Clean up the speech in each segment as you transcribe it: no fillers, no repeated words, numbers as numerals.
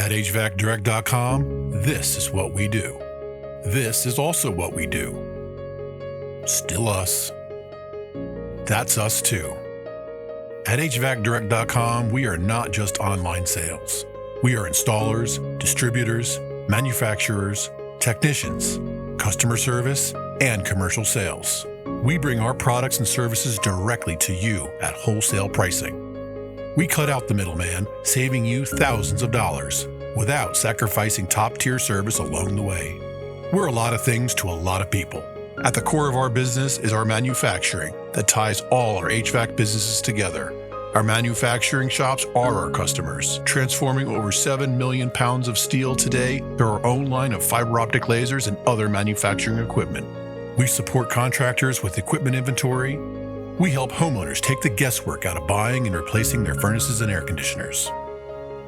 At HVACdirect.com, this is what we do. This is also what we do. Still us. That's us too. At HVACdirect.com, we are not just online sales. We are installers, distributors, manufacturers, technicians, customer service, and commercial sales. We bring our products and services directly to you at wholesale pricing. We cut out the middleman, saving you thousands of dollars without sacrificing top-tier service along the way. We're a lot of things to a lot of people. At the core of our business is our manufacturing that ties all our HVAC businesses together. Our manufacturing shops are our customers, transforming over 7 million pounds of steel today through our own line of fiber optic lasers and other manufacturing equipment. We support contractors with equipment inventory. We help homeowners take the guesswork out of buying and replacing their furnaces and air conditioners.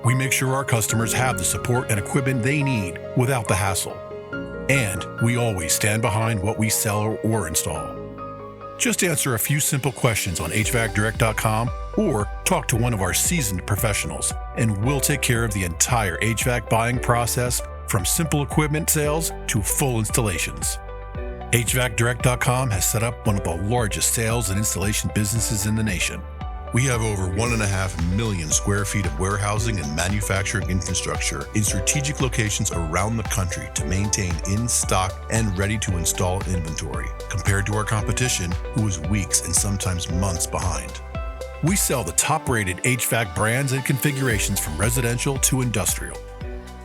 We make sure our customers have the support and equipment they need without the hassle. And we always stand behind what we sell or install. Just answer a few simple questions on HVACdirect.com or talk to one of our seasoned professionals, and we'll take care of the entire HVAC buying process from simple equipment sales to full installations. HVACdirect.com has set up one of the largest sales and installation businesses in the nation. We have over 1.5 million square feet of warehousing and manufacturing infrastructure in strategic locations around the country to maintain in-stock and ready-to-install inventory, compared to our competition, who is weeks and sometimes months behind. We sell the top-rated HVAC brands and configurations from residential to industrial.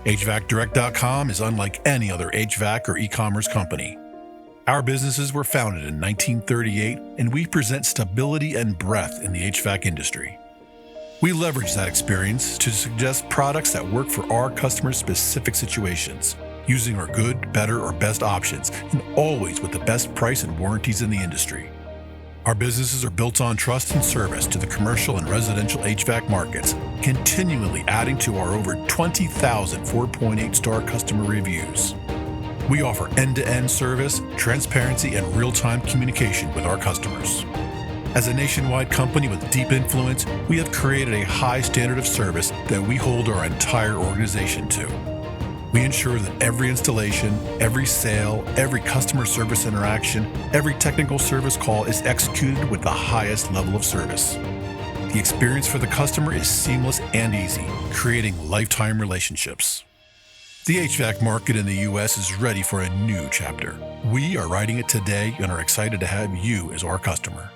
HVACdirect.com is unlike any other HVAC or e-commerce company. Our businesses were founded in 1938, and we present stability and breadth in the HVAC industry. We leverage that experience to suggest products that work for our customers' specific situations, using our good, better, or best options, and always with the best price and warranties in the industry. Our businesses are built on trust and service to the commercial and residential HVAC markets, continually adding to our over 20,000 4.8-star customer reviews. We offer end-to-end service, transparency, and real-time communication with our customers. As a nationwide company with deep influence, we have created a high standard of service that we hold our entire organization to. We ensure that every installation, every sale, every customer service interaction, every technical service call is executed with the highest level of service. The experience for the customer is seamless and easy, creating lifetime relationships. The HVAC market in the U.S. is ready for a new chapter. We are writing it today and are excited to have you as our customer.